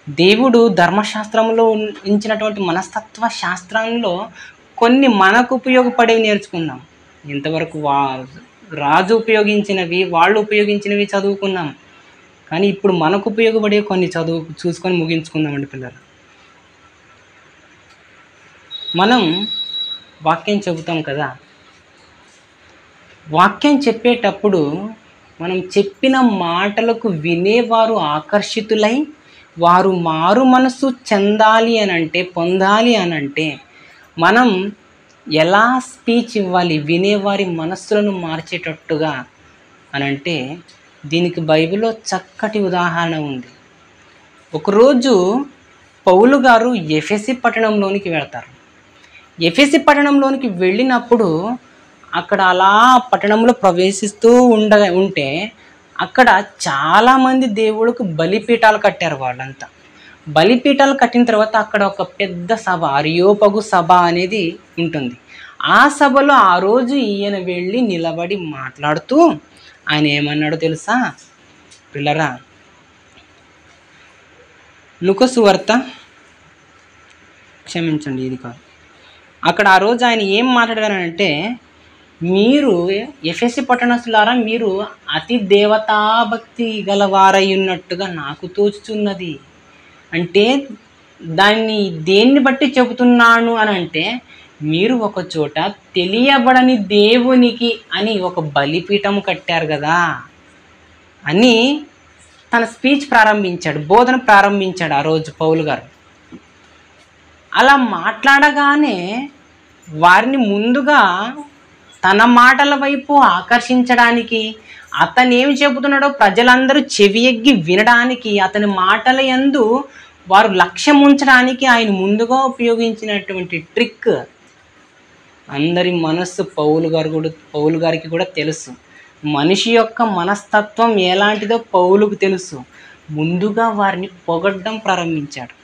దేవుడు ధర్మశాస్త్రంలో ఉంచినటువంటి మనస్తత్వ శాస్త్రంలో కొన్ని మనకు ఉపయోగపడేవి నేర్చుకుందాం. ఇంతవరకు రాజు ఉపయోగించినవి, వాళ్ళు ఉపయోగించినవి చదువుకున్నాం. కానీ ఇప్పుడు మనకు ఉపయోగపడే కొన్ని చూసుకొని ముగించుకుందామండి పిల్లలు. మనం వాక్యం చెబుతాం కదా, వాక్యం చెప్పేటప్పుడు మనం చెప్పిన మాటలకు వినేవారు ఆకర్షితులై వారు మారు మనసు చెందాలి అనంటే, పొందాలి అనంటే మనం ఎలా స్పీచ్ ఇవ్వాలి వినేవారి మనస్సులను మార్చేటట్టుగా అనంటే, దీనికి బైబిల్లో చక్కటి ఉదాహరణ ఉంది. ఒకరోజు పౌలు గారు ఎఫెసీ పట్టణంలోనికి వెళ్తారు. ఎఫెసీ పట్టణంలోనికి వెళ్ళినప్పుడు అక్కడ అలా పట్టణంలో ప్రవేశిస్తూ ఉంటే అక్కడ చాలామంది దేవుళ్ళకు బలిపీఠాలు కట్టారు. వాళ్ళంతా బలిపీఠాలు కట్టిన తర్వాత అక్కడ ఒక పెద్ద సభ, అరియోపగు సభ అనేది ఉంటుంది. ఆ సభలో ఆ రోజు ఈయన వెళ్ళి నిలబడి మాట్లాడుతూ ఆయన ఏమన్నాడో తెలుసా పిల్లరా? లూకా సువార్త, క్షమించండి ఇది కాదు, అక్కడ ఆ రోజు ఆయన ఏం మాట్లాడారంటే, మీరు ఎఫెసీ పట్టణస్తులారా, మీరు అతి దేవతాభక్తి గలవారై ఉన్నట్టుగా నాకు తోచుచున్నది. అంటే దాన్ని దేన్ని బట్టి చెబుతున్నాను అని అంటే, మీరు ఒక చోట తెలియబడని దేవునికి అని ఒక బలిపీఠం కట్టారు కదా అని తన స్పీచ్ ప్రారంభించాడు, బోధన ప్రారంభించాడు ఆ రోజు పౌలు గారు. అలా మాట్లాడగానే వారిని ముందుగా తన మాటల వైపు ఆకర్షించడానికి, అతను ఏమి చెబుతున్నాడో ప్రజలందరూ చెవి ఎగ్గి వినడానికి, అతని మాటల యందు వారు లక్ష్యం ఉంచడానికి ఆయన ముందుగా ఉపయోగించినటువంటి ట్రిక్ అందరి మనస్సు పౌలు గారికి కూడా తెలుసు. మనిషి యొక్క మనస్తత్వం ఎలాంటిదో పౌలుకు తెలుసు. ముందుగా వారిని పొగడ్డం ప్రారంభించాడు.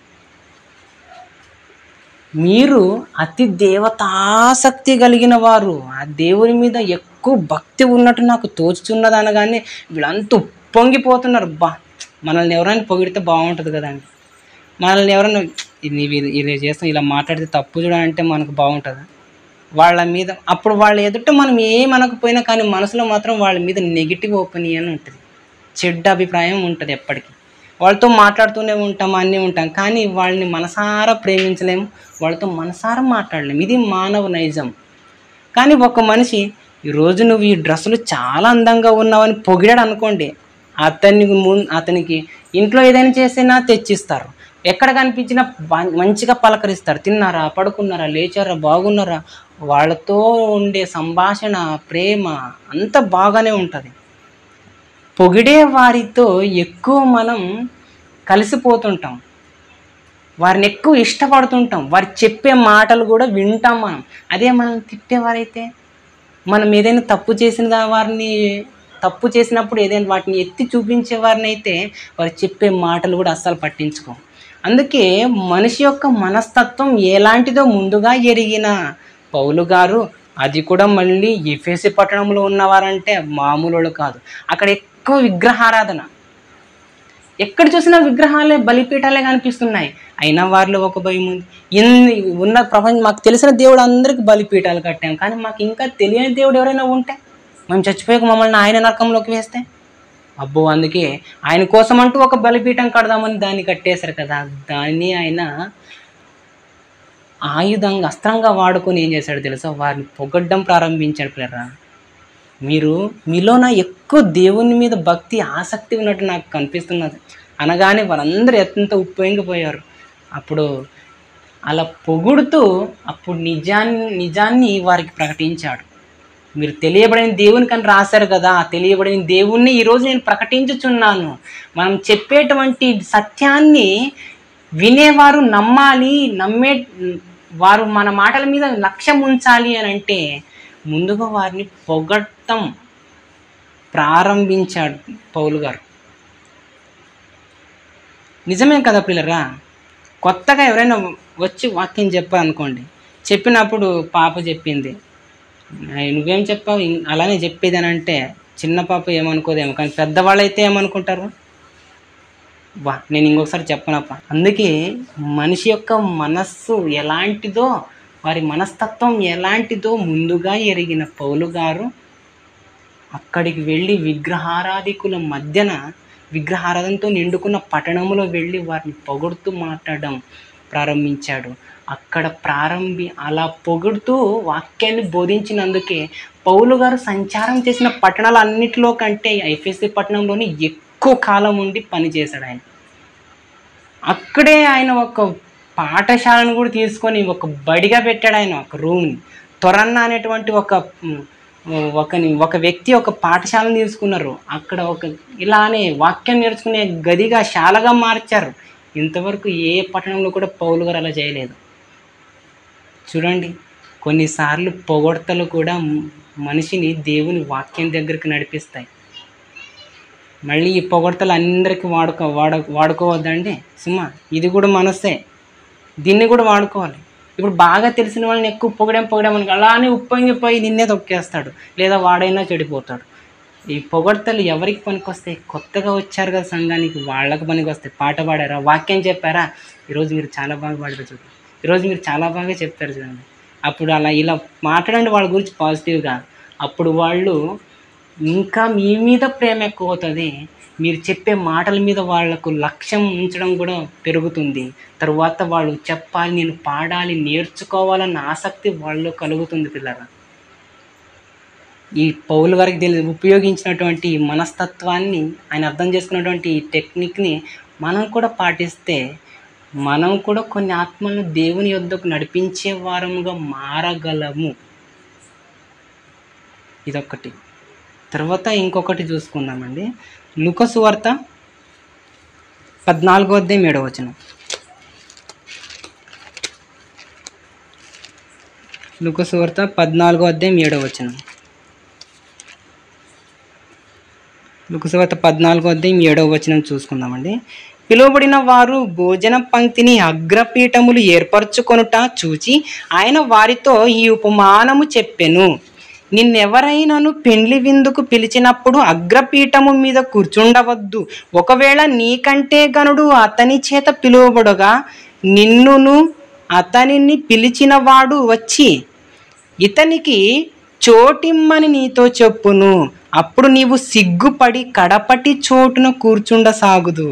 మీరు అతి దేవతాసక్తి కలిగిన వారు, ఆ దేవుని మీద ఎక్కువ భక్తి ఉన్నట్టు నాకు తోచుచున్నది అనగానే వీళ్ళంతా పొంగిపోతున్నారు. మనల్ని ఎవరైనా పొగిడితే బాగుంటుంది కదండి, మనల్ని ఎవరైనా ఇలా చేస్తాం, ఇలా మాట్లాడితే తప్పు చూడాలంటే మనకు బాగుంటుందా? వాళ్ళ మీద అప్పుడు వాళ్ళ ఎదుట మనం ఏమనకపోయినా కానీ మనసులో మాత్రం వాళ్ళ మీద నెగిటివ్ ఒపీనియన్ ఉంటుంది, చెడ్డ అభిప్రాయం ఉంటుంది. ఎప్పటికీ వాళ్ళతో మాట్లాడుతూనే ఉంటాం, అన్నీ ఉంటాం, కానీ వాళ్ళని మనసారా ప్రేమించలేము, వాళ్ళతో మనసారా మాట్లాడలేము. ఇది మానవ నైజం. కానీ ఒక మనిషి ఈరోజు నువ్వు ఈ డ్రెస్సులు చాలా అందంగా ఉన్నావని పొగిడాడు అనుకోండి, అతనికి ఇంట్లో ఏదైనా చేసినా తెచ్చిస్తారు, ఎక్కడ కనిపించినా మంచిగా పలకరిస్తారు, తిన్నారా, పడుకున్నారా, లేచారా, బాగున్నారా, వాళ్ళతో ఉండే సంభాషణ, ప్రేమ అంత బాగానే ఉంటుంది. పొగిడే వారితో ఎక్కువ మనం కలిసిపోతుంటాం, వారిని ఎక్కువ ఇష్టపడుతుంటాం, వారు చెప్పే మాటలు కూడా వింటాం మనం. అదే మనం తిట్టేవారైతే, మనం ఏదైనా తప్పు చేసినప్పుడు ఏదైనా వాటిని ఎత్తి చూపించే వారిని అయితే వారు చెప్పే మాటలు కూడా అస్సలు పట్టించుకోం. అందుకే మనిషి యొక్క మనస్తత్వం ఎలాంటిదో ముందుగా ఎరిగిన పౌలు గారు, అది కూడా మళ్ళీ ఎఫెసీ పట్టణంలో ఉన్నవారంటే మామూలు కాదు. అక్కడ ఎక్కువ విగ్రహారాధన, ఎక్కడ చూసినా విగ్రహాలే, బలిపీఠాలే కనిపిస్తున్నాయి. అయినా వారిలో ఒక భయం ఉంది. ఉన్న ప్రపంచం మాకు తెలిసిన దేవుడు అందరికీ బలిపీఠాలు కట్టాం, కానీ మాకు ఇంకా తెలియని దేవుడు ఎవరైనా ఉంటే, మేము చచ్చిపోయాక మమ్మల్ని ఆయన నరకంలోకి వేస్తే అబ్బో, అందుకే ఆయన కోసం అంటూ ఒక బలిపీఠం కడదామని దాన్ని కట్టేశారు కదా. దాన్ని ఆయన ఆయుధంగా, అస్త్రంగా వాడుకొని ఏం చేశాడు తెలుసా? వారిని పొగడ్డం ప్రారంభించాడు. పిల్లరా, మీలోన ఎక్కువ దేవుని మీద భక్తి, ఆసక్తి ఉన్నట్టు నాకు కనిపిస్తున్నది అనగానే వారందరూ ఎంత ఉప్పొంగిపోయారు. అప్పుడు అలా పొగుడుతూ అప్పుడు నిజాన్ని వారికి ప్రకటించాడు. మీరు తెలియబడిన దేవునికి అని రాశారు కదా, తెలియబడిన దేవుణ్ణి ఈరోజు నేను ప్రకటించుచున్నాను. మనం చెప్పేటువంటి సత్యాన్ని వినేవారు నమ్మాలి, వారు మన మాటల మీద లక్ష్యం ఉంచాలి అని అంటే ముందుగా వారిని పొగట్టం ప్రారంభించాడు పౌలు గారు. నిజమే కదా పిల్లరా? కొత్తగా ఎవరైనా వచ్చి వాక్యం చెప్పారనుకోండి, చెప్పినప్పుడు పాప చెప్పింది, నువ్వేం చెప్పావు, అలానే చెప్పేది అని అంటే చిన్న పాప ఏమనుకోదేమో, కానీ పెద్దవాళ్ళు అయితే ఏమనుకుంటారు? నేను ఇంకొకసారి చెప్పనప్ప. అందుకే మనిషి యొక్క మనస్సు ఎలాంటిదో, వారి మనస్తత్వం ఎలాంటిదో ముందుగా ఎరిగిన పౌలు గారు అక్కడికి వెళ్ళి విగ్రహారాధికుల మధ్యన, విగ్రహారాధనతో నిండుకున్న పట్టణంలో వెళ్ళి వారిని పొగుడుతూ మాట్లాడడం ప్రారంభించాడు. అక్కడ అలా పొగుడుతూ వాక్యాన్ని బోధించినందుకే పౌలు గారు సంచారం చేసిన పట్టణాలన్నిటిలో కంటే ఎఫెసీ పట్టణంలోని ఎక్కువ కాలం ఉండి పనిచేశాడు ఆయన. అక్కడే ఆయన ఒక పాఠశాలను కూడా తీసుకొని ఒక బడిగా పెట్టాడు. ఆయన ఒక రూమ్ని, త్వరన్న అనేటువంటి ఒక వ్యక్తి ఒక పాఠశాలను తీసుకున్నారు. అక్కడ ఇలానే వాక్యం నేర్చుకునే గదిగా, శాలగా మార్చారు. ఇంతవరకు ఏ పట్టణంలో కూడా పౌలు గారు అలా చేయలేదు. చూడండి, కొన్నిసార్లు పొగడ్తలు కూడా మనిషిని దేవుని వాక్యం దగ్గరికి నడిపిస్తాయి. మళ్ళీ ఈ పొగడ్తలు అందరికీ వాడుకోవద్దండి సుమా. ఇది కూడా మనసే, దీన్ని కూడా వాడుకోవాలి. ఇప్పుడు బాగా తెలిసిన వాళ్ళని ఎక్కువ పొగడామనుకో అలానే ఉప్పొంగిపోయి నిన్నే తొక్కేస్తాడు, లేదా వాడైనా చెడిపోతాడు. ఈ పొగడ్తలు ఎవరికి పనికొస్తాయి? కొత్తగా వచ్చారు కదా సంఘానికి, వాళ్ళకి పనికి వస్తాయి. పాట పాడారా, వాక్యం చెప్పారా, ఈరోజు మీరు చాలా బాగా పాడారు చూడండి, ఈరోజు మీరు చాలా బాగా చెప్పారు చూడండి. అప్పుడు ఇలా మాట్లాడండి వాళ్ళ గురించి పాజిటివ్గా. అప్పుడు వాళ్ళు ఇంకా మీ మీద ప్రేమ ఎక్కువ అవుతుంది. మీరు చెప్పే మాటల మీద వాళ్లకు లక్ష్యం ఉంచడం కూడా పెరుగుతుంది. తరువాత వాళ్ళు చెప్పాలి, నేను పాడాలి, నేర్చుకోవాలన్న ఆసక్తి వాళ్ళు కలుగుతుంది. పిల్లరా, ఈ పౌలు గారికి ఉపయోగించినటువంటి మనస్తత్వాన్ని, ఆయన అర్థం చేసుకున్నటువంటి ఈ టెక్నిక్ని మనం కూడా పాటిస్తే మనం కూడా కొన్ని ఆత్మలను దేవుని యొద్దకు నడిపించే వారముగా మారగలము. ఇదొక్కటి. తర్వాత ఇంకొకటి చూసుకుందామండి. లూకా సువార్త 14:7. లూకా సువార్త 14:7. లూకా సువార్త 14:7 చూసుకుందామండి. పిలువబడిన వారు భోజన పంక్తిని అగ్రపీఠములు ఏర్పరచుకొనుట చూచి ఆయన వారితో ఈ ఉపమానము చెప్పెను. నిన్నెవరైనాను పెండ్లి విందుకు పిలిచినప్పుడు అగ్రపీఠము మీద కూర్చుండవద్దు. ఒకవేళ నీకంటే గనుడు అతని చేత పిలువబడగా నిన్నును అతనిని పిలిచిన వాడు వచ్చి ఇతనికి చోటిమ్మని నీతో చెప్పును. అప్పుడు నీవు సిగ్గుపడి కడపటి చోటున కూర్చుండసాగుదు.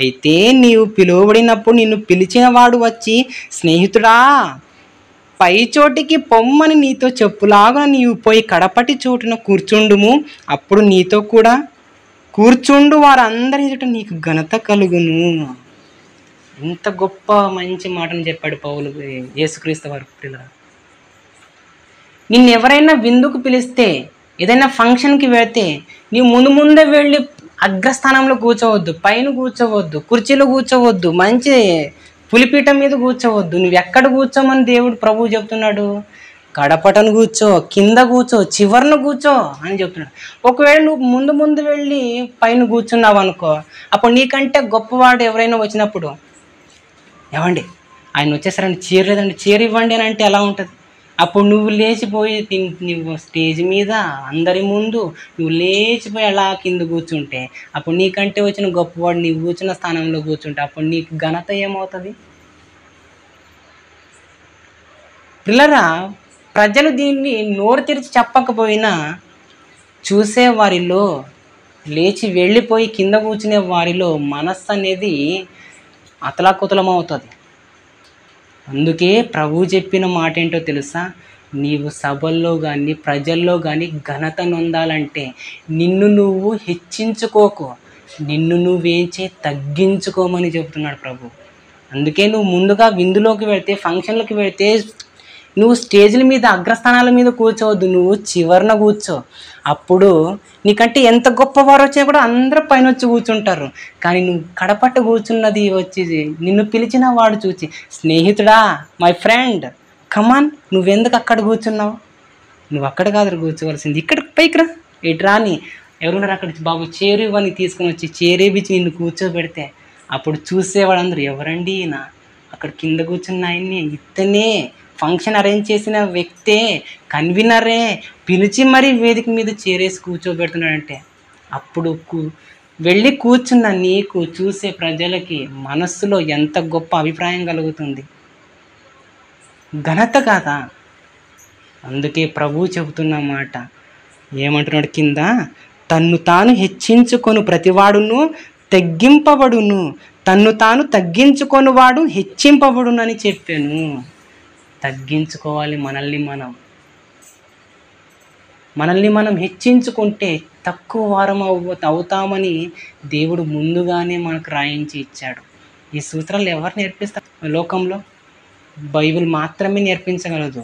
అయితే నీవు పిలువబడినప్పుడు నిన్ను పిలిచిన వాడు వచ్చి, స్నేహితుడా, పై చోటికి పొమ్మని నీతో చెప్పులాగా నీవు పోయి కడపటి చోటున కూర్చుండుము. అప్పుడు నీతో కూడా కూర్చుండు వారందరి ఎదుట నీకు ఘనత కలుగును. ఇంత గొప్ప మంచి మాటను చెప్పాడు పౌలు, యేసుక్రీస్తు వారు. నిన్ను ఎవరైనా విందుకు పిలిస్తే, ఏదైనా ఫంక్షన్కి వెళితే నీవు ముందే వెళ్ళి అగ్రస్థానంలో కూర్చోవద్దు, పైన కూర్చోవద్దు, కుర్చీలో కూర్చోవద్దు, మంచి పులిపీఠం మీద కూర్చోవద్దు. నువ్వు ఎక్కడ కూర్చోమని దేవుడు ప్రభువు చెప్తున్నాడు? కడపటను కూర్చో, కింద కూర్చో, చివరిన కూర్చో అని చెప్తున్నాడు. ఒకవేళ నువ్వు ముందు వెళ్ళి పైన కూర్చున్నావు అనుకో, అప్పుడు నీకంటే గొప్పవాడు ఎవరైనా వచ్చినప్పుడు, ఏమండి ఆయన వచ్చేసారండి, చీర లేదండి, చీర ఇవ్వండి అని అంటే ఎలా ఉంటుంది? అప్పుడు నువ్వు లేచిపోయి నువ్వు స్టేజ్ మీద అందరి ముందు నువ్వు లేచిపోయి అలా కింద కూర్చుంటే, అప్పుడు నీకంటే వచ్చిన గొప్పవాడు నీవు కూర్చున్న స్థానంలో కూర్చుంటే అప్పుడు నీకు ఘనత ఏమవుతుంది? పిల్లరా, ప్రజలు దీన్ని నోరు తెరిచి చెప్పకపోయినా చూసే వారిలో, లేచి వెళ్ళిపోయి కింద కూర్చునే వారిలో మనస్సు అనేది అతలాకుతలం అవుతుంది. అందుకే ప్రభువు చెప్పిన మాట ఏంటో తెలుసా? నీవు సభల్లో కానీ ప్రజల్లో కానీ ఘనత నొందాలంటే నిన్ను నువ్వు హెచ్చించుకోకు, నిన్ను నువ్వేంచే తగ్గించుకోమని చెబుతున్నాడు ప్రభు. అందుకే నువ్వు ముందుగా విందులోకి వెళ్తే, ఫంక్షన్లకు వెళ్తే నువ్వు స్టేజ్ల మీద అగ్రస్థానాల మీద కూర్చోవద్దు, నువ్వు చివరన కూర్చో. అప్పుడు నీకంటే ఎంత గొప్పవారు వచ్చినా కూడా అందరూ పైన వచ్చి కూర్చుంటారు. కానీ నువ్వు కడపట్టు కూర్చున్నది వచ్చి నిన్ను పిలిచిన వాడు చూచి, స్నేహితుడా, మై ఫ్రెండ్, కమాన్, నువ్వెందుకు అక్కడ కూర్చున్నావు? నువ్వు అక్కడ కాదు కూర్చోవలసింది, ఇక్కడ పైకి రా, ఇటు రాని ఎవరున్నారు అక్కడ, బాబు చేరు ఇవ్వని తీసుకొని వచ్చి చేరేపిచ్చి నిన్ను కూర్చోబెడితే అప్పుడు చూసేవాళ్ళందరూ, ఎవరండి ఈయన, అక్కడ కింద కూర్చున్న ఆయన్ని, ఇతనే ఫంక్షన్ అరేంజ్ చేసిన వ్యక్తే, కన్వీనరే, పిలిచి మరీ వేదిక మీద చేరేసి కూర్చోబెడుతున్నాడంటే అప్పుడు వెళ్ళి కూర్చున్న నీకు చూసే ప్రజలకి మనస్సులో ఎంత గొప్ప అభిప్రాయం కలుగుతుంది. ఘనత కాదా? అందుకే ప్రభువు చెబుతున్న మాట ఏమంటున్నాడు కింద, తన్ను తాను హెచ్చించుకొను ప్రతివాడును తగ్గింపబడును, తన్ను తాను తగ్గించుకొని వాడు హెచ్చింపబడును అని చెప్పాను. తగ్గించుకోవాలి మనల్ని మనం హెచ్చించుకుంటే తక్కువ వారం అవుతామని దేవుడు ముందుగానే మనకు రాయించి ఇచ్చాడు. ఈ సూత్రాలు ఎవరు నేర్పిస్తారు? లోకంలో బైబిల్ మాత్రమే నేర్పించగలదు.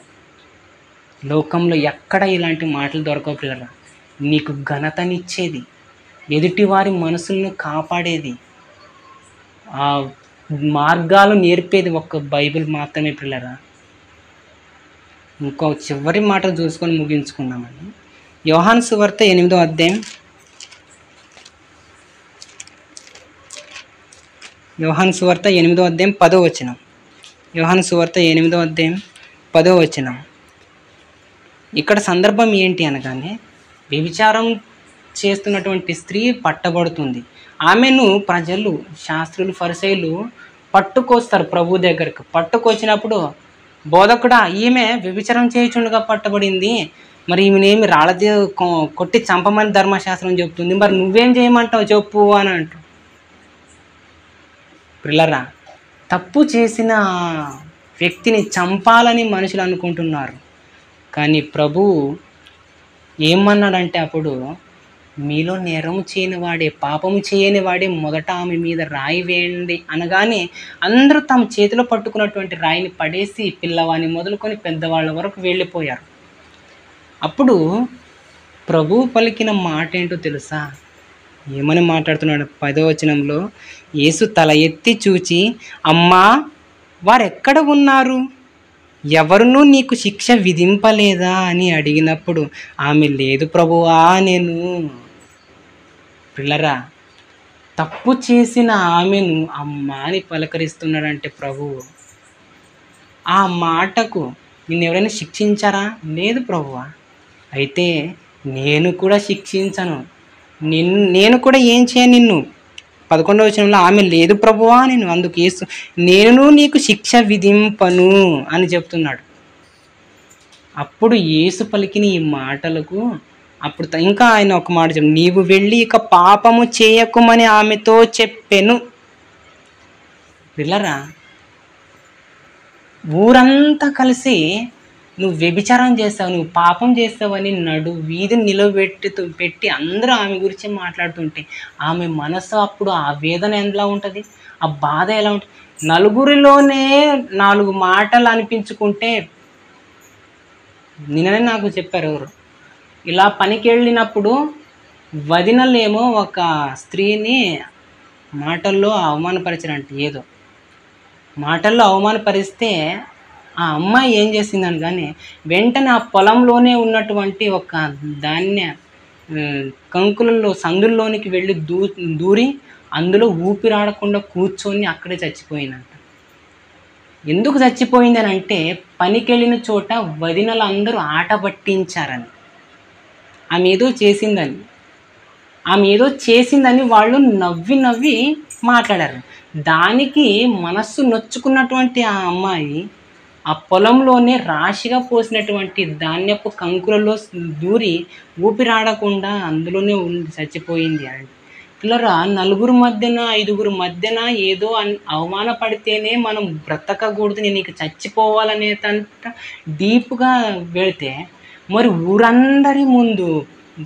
లోకంలో ఎక్కడ ఇలాంటి మాటలు దొరకవు పిల్లరా. నీకు ఘనతనిచ్చేది, ఎదుటివారి మనసులను కాపాడేది, ఆ మార్గాలు నేర్పేది ఒక్క బైబిల్ మాత్రమే పిల్లరా. ఇంకో చివరి మాట చూసుకొని ముగించుకున్నామని. యోహాను సువార్త 8వ అధ్యాయం, యోహాను సువార్త 8వ అధ్యాయం 10వ వచనం. యోహాను సువార్త 8వ అధ్యాయం 10వ వచనం. ఇక్కడ సందర్భం ఏంటి అనగానే, వ్యభిచారం చేస్తున్నటువంటి స్త్రీ పట్టబడుతుంది. ఆమెను ప్రజలు, శాస్త్రులు, ఫరిసయ్యులు పట్టుకొస్తారు ప్రభు దగ్గరకు. పట్టుకొచ్చినప్పుడు, బోధకుడా, ఈమె వ్యభిచారం చేయుచుండగా పట్టబడింది, మరి ఈమెనేమి రాళ్ళది కొట్టి చంపమని ధర్మశాస్త్రం చెప్తుంది, మరి నువ్వేం చేయమంటావు చెప్పు అని అంటారు. పిల్లరా, తప్పు చేసిన వ్యక్తిని చంపాలని మనుషులు అనుకుంటున్నారు. కానీ ప్రభువు ఏమన్నాడంటే అప్పుడు, మీలో నేరము చేయని వాడే, పాపము చేయని వాడే మొదట ఆమె మీద రాయి వేయండి అనగానే అందరూ తమ చేతిలో పట్టుకున్నటువంటి రాయిని పడేసి పిల్లవాడిని మొదలుకొని పెద్దవాళ్ళ వరకు వెళ్ళిపోయారు. అప్పుడు ప్రభువు పలికిన మాట ఏంటో తెలుసా? ఏమని మాట్లాడుతున్నాడు? 10వ వచనంలో, యేసు తల ఎత్తి చూచి, అమ్మా, వారెక్కడ ఉన్నారు? ఎవరునూ నీకు శిక్ష విధింపలేదా అని అడిగినప్పుడు ఆమె, లేదు ప్రభువా నేను. పిల్లరా, తప్పు చేసిన ఆమెను అమ్మా అని పలకరిస్తున్నాడంటే ప్రభువు. ఆ మాటకు నిన్ను ఎవరైనా శిక్షించారా? లేదు ప్రభువా. అయితే నేను కూడా శిక్షించను, నేను కూడా ఏం చేయను నిన్ను. 11వ వచనంలో ఆమె, లేదు ప్రభువా నేను. అందుకు యేసు, నేను నీకు శిక్ష విధింపను అని చెప్తున్నాడు. అప్పుడు యేసు పలికిన ఈ మాటలకు అప్పుడు ఇంకా ఆయన ఒక మాట చెప్పు, నీవు వెళ్ళి ఇక పాపము చేయకుమని ఆమెతో చెప్పెను. పిల్లరా, ఊరంతా కలిసి నువ్వు వ్యభిచారం చేస్తావు, నువ్వు పాపం చేస్తావని వీధిని పెట్టి అందరూ ఆమె గురించి మాట్లాడుతుంటే ఆమె మనసు అప్పుడు ఆ వేదన ఎలా ఉంటుంది, ఆ బాధ ఎలా ఉంటుంది? నలుగురిలోనే 4 మాటలు అనిపించుకుంటే, నిన్ననే నాకు చెప్పారు ఎవరు, ఇలా పనికి వెళ్ళినప్పుడు వదినలేమో ఒక స్త్రీని మాటల్లో అవమానపరిచారంట. ఏదో మాటల్లో అవమానపరిస్తే ఆ అమ్మాయి ఏం చేసిందని కానీ వెంటనే ఆ పొలంలోనే ఉన్నటువంటి ఒక ధాన్య కంకులలో సందుల్లోనికి వెళ్ళి దూరి అందులో ఊపిరాడకుండా కూర్చొని అక్కడే చచ్చిపోయిందంట. ఎందుకు చచ్చిపోయింది అని అంటే, పనికి వెళ్ళిన చోట వదినలు అందరూ ఆట పట్టించారని, ఆమె ఏదో చేసిందని వాళ్ళు నవ్వి మాట్లాడారు. దానికి మనస్సు నొచ్చుకున్నటువంటి ఆ అమ్మాయి ఆ పొలంలోనే రాశిగా పోసినటువంటి ధాన్యపు కంకులలో దూరి ఊపిరాడకుండా అందులోనే చచ్చిపోయింది అని. పిల్లరా, 4 మధ్యన 5 మధ్యన ఏదో అవమానపడితేనే మనం బ్రతకకూడదు, నేను నీకు చచ్చిపోవాలనేదంట డీప్గా వెళితే, మరి ఊరందరి ముందు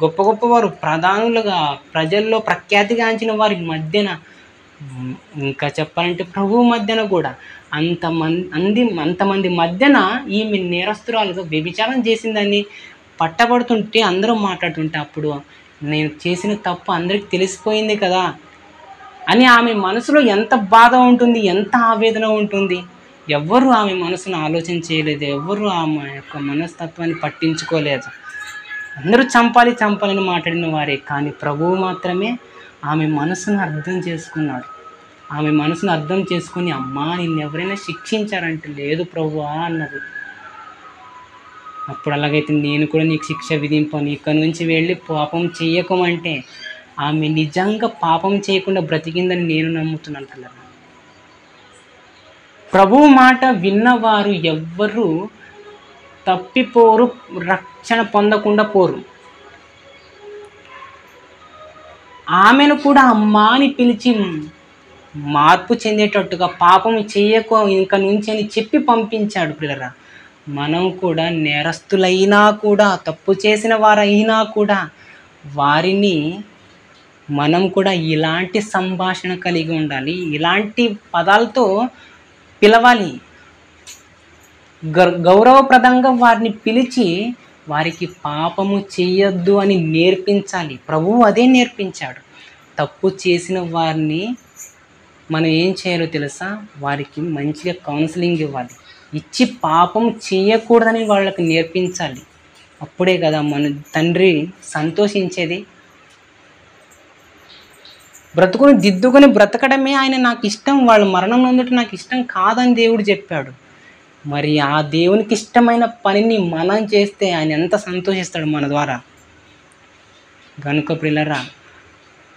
గొప్ప గొప్పవారు, ప్రధానులుగా ప్రజల్లో ప్రఖ్యాతిగాంచిన వారి మధ్యన, ఇంకా చెప్పాలంటే ప్రభువు మధ్యన కూడా అంతమంది మధ్యన ఈమె నేరస్తురాలుగా వ్యభిచారం చేసిందని పట్టబడుతుంటే అందరూ మాట్లాడుతుంటే, అప్పుడు నేను చేసిన తప్పు అందరికి తెలిసిపోయింది కదా అని ఆమె మనసులో ఎంత బాధ ఉంటుంది, ఎంత ఆవేదన ఉంటుంది. ఎవ్వరూ ఆమె మనసును ఆలోచన చేయలేదు, ఎవ్వరూ ఆమె యొక్క మనస్తత్వాన్ని పట్టించుకోలేదు. అందరూ చంపాలని మాట్లాడిన వారే, కానీ ప్రభువు మాత్రమే ఆమె మనసును అర్థం చేసుకున్నాడు. ఆమె మనసును అర్థం చేసుకుని, అమ్మా నిన్ను ఎవరైనా శిక్షించారంటే, లేదు ప్రభువా అన్నది. అప్పుడు అలాగైతే నేను కూడా నీకు శిక్ష విధింపను, ఇక్కడి నుంచి వెళ్ళి పాపం చెయ్యకమంటే ఆమె నిజంగా పాపం చేయకుండా బ్రతికిందని నేను నమ్ముతున్నాను పిల్లలు. ప్రభువు మాట విన్నవారు ఎవ్వరూ తప్పిపోరు, రక్షణ పొందకుండా పోరు. ఆమెను కూడా అమ్మా అని పిలిచి మార్పు చెందేటట్టుగా పాపం చేయకు ఇంక నుంచి అని చెప్పి పంపించాడు పిల్లరా. మనం కూడా నేరస్తులైనా కూడా, తప్పు చేసిన వారైనా కూడా వారిని మనం కూడా ఇలాంటి సంభాషణ కలిగి ఉండాలి, ఇలాంటి పదాలతో పిలవాలి. గౌరవప్రదంగా వారిని పిలిచి వారికి పాపము చేయొద్దు అని నేర్పించాలి. ప్రభువు అదే నేర్పించాడు. తప్పు చేసిన వారిని మనం ఏం చేయాలో తెలుసా? వారికి మంచిగా కౌన్సిలింగ్ ఇవ్వాలి, ఇచ్చి పాపం చేయకూడదని వాళ్ళకి నేర్పించాలి. అప్పుడే కదా మన తండ్రి సంతోషించేది. బ్రతుకుని దిద్దుకొని బ్రతకడమే ఆయన నాకు ఇష్టం, వాళ్ళు మరణం నొందట నాకు ఇష్టం కాదని దేవుడు చెప్పాడు. మరి ఆ దేవునికి ఇష్టమైన పనిని మనం చేస్తే ఆయన ఎంత సంతోషిస్తాడు మన ద్వారా. గనుక ప్రియులారా,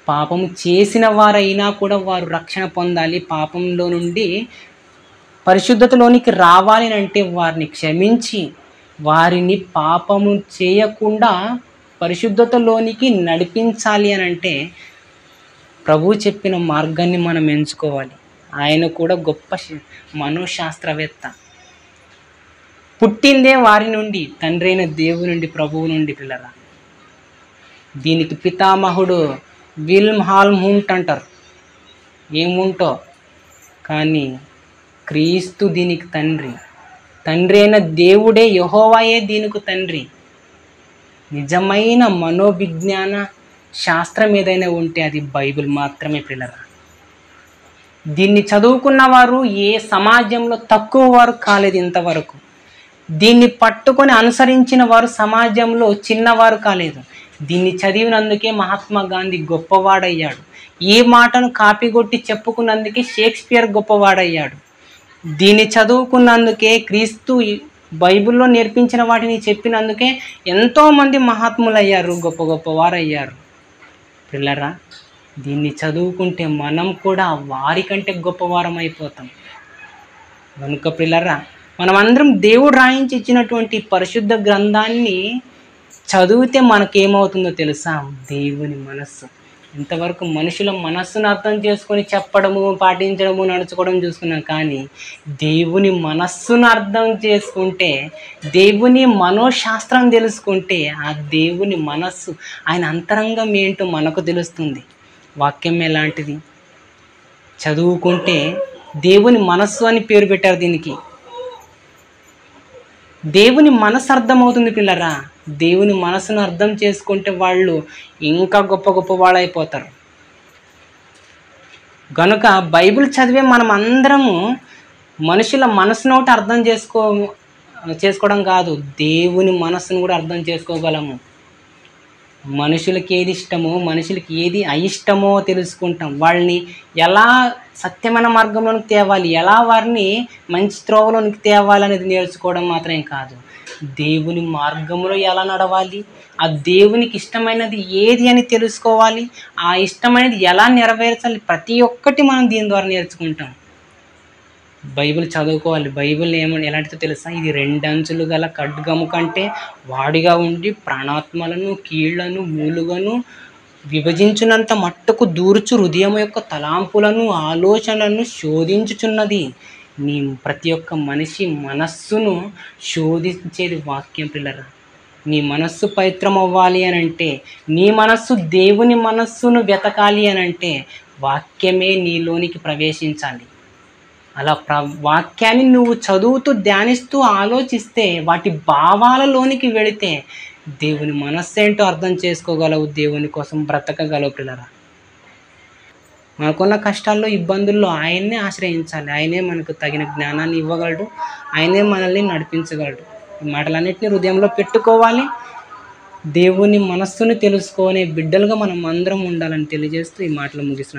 పాపము చేసిన వారైనా కూడా వారు రక్షణ పొందాలి, పాపంలో నుండి పరిశుద్ధతలోనికి రావాలి అంటే వారిని క్షమించి వారిని పాపము చేయకుండా పరిశుద్ధతలోనికి నడిపించాలి అని అంటే ప్రభువు చెప్పిన మార్గాన్ని మనం ఎంచుకోవాలి. ఆయన కూడా గొప్ప మనోశాస్త్రవేత్త. పుట్టిందే వారి నుండి, తండ్రి అయిన దేవుని నుండి, ప్రభువు నుండి పిల్లరా. దీనికి పితామహుడు విల్మ్ హాల్మ్హుంట్ అంటారు, ఏముంటో కానీ క్రీస్తు దీనికి తండ్రి. తండ్రి అయిన దేవుడే, యెహోవాయే దీనికి తండ్రి. నిజమైన మనోవిజ్ఞాన శాస్త్రం ఏదైనా ఉంటే అది బైబిల్ మాత్రమే పిల్లరా. దీన్ని చదువుకున్న వారు ఏ సమాజంలో తక్కువ వారు కాలేదు ఇంతవరకు. దీన్ని పట్టుకొని అనుసరించిన వారు సమాజంలో చిన్నవారు కాలేదు. దీన్ని చదివినందుకే మహాత్మా గాంధీ గొప్పవాడయ్యాడు. ఈ మాటను కాపీగొట్టి చెప్పుకున్నందుకే షేక్స్పియర్ గొప్పవాడయ్యాడు. దీన్ని చదువుకున్నందుకే, క్రీస్తు బైబిల్లో నేర్పించిన వాటిని చెప్పినందుకే ఎంతోమంది మహాత్ములయ్యారు, గొప్ప గొప్పవారయ్యారు. పిల్లరా, దీన్ని చదువుకుంటే మనం కూడా వారికంటే గొప్పవారం అయిపోతాం. కనుక పిల్లరా, మనమందరం దేవుడు రాయించి ఇచ్చినటువంటి పరిశుద్ధ గ్రంథాన్ని చదివితే మనకేమవుతుందో తెలుసా? దేవుని మనస్సు. ఇంతవరకు మనుషుల మనస్సును అర్థం చేసుకొని చెప్పడము, పాటించడము, నడుచుకోవడం చూసుకున్నాం. కానీ దేవుని మనస్సును అర్థం చేసుకుంటే, దేవుని మనోశాస్త్రం తెలుసుకుంటే, ఆ దేవుని మనస్సు, ఆయన అంతరంగం ఏంటో మనకు తెలుస్తుంది. వాక్యం ఎలాంటిది చదువుకుంటే దేవుని మనస్సు అని పేరు పెట్టారు దీనికి. దేవుని మనసు అర్థమవుతుంది పిల్లరా. దేవుని మనసును అర్థం చేసుకుంటే వాళ్ళు ఇంకా గొప్ప గొప్ప వాళ్ళు అయిపోతారు. కనుక బైబిల్ చదివే మనం అందరము మనుషుల మనసును ఒకటి అర్థం చేసుకోవడం కాదు, దేవుని మనసును కూడా అర్థం చేసుకోగలము. మనుషులకి ఏది ఇష్టమో, మనుషులకి ఏది అయిష్టమో తెలుసుకుంటాం. వాళ్ళని ఎలా సత్యమైన మార్గంలోనికి తేవాలి, ఎలా వారిని మంచి త్రోవలోనికి తేవాలనేది నేర్చుకోవడం మాత్రమే కాదు, దేవుని మార్గంలో ఎలా నడవాలి, ఆ దేవునికి ఇష్టమైనది ఏది అని తెలుసుకోవాలి, ఆ ఇష్టమైనది ఎలా నెరవేర్చాలి, ప్రతి ఒక్కటి మనం దీని ద్వారా నేర్చుకుంటాం. బైబిల్ చదువుకోవాలి. బైబిల్ ఎలాంటిదో తెలుసా? ఇది 2 అంచులు గల ఖడ్గము కంటే వాడిగా ఉండి ప్రాణాత్మలను, కీళ్లను, మూలుగను విభజించునంత మట్టుకు దూర్చు, హృదయం యొక్క తలాంపులను, ఆలోచనలను శోధించుచున్నది. నీ ప్రతి ఒక్క మనిషి మనస్సును శోధించేది వాక్యం పిల్లరా. నీ మనస్సు పవిత్రం అవ్వాలి అని అంటే, నీ మనస్సు దేవుని మనస్సును వెతకాలి అని అంటే వాక్యమే నీలోనికి ప్రవేశించాలి. అలా వాక్యాన్ని నువ్వు చదువుతూ, ధ్యానిస్తూ, ఆలోచిస్తే, వాటి భావాలలోనికి వెళితే దేవుని మనస్సు ఏంటో అర్థం చేసుకోగలవు, దేవుని కోసం బ్రతకగలవు పిల్లరా. మనకున్న కష్టాల్లో, ఇబ్బందుల్లో ఆయన్నే ఆశ్రయించాలి. ఆయనే మనకు తగిన జ్ఞానాన్ని ఇవ్వగలడు, ఆయనే మనల్ని నడిపించగలడు. ఈ మాటలన్నింటినీ హృదయంలో పెట్టుకోవాలి. దేవుని మనస్సును తెలుసుకునే బిడ్డలుగా మనం అందరం ఉండాలని తెలియజేస్తూ ఈ మాటలు ముగిస్తున్నాను.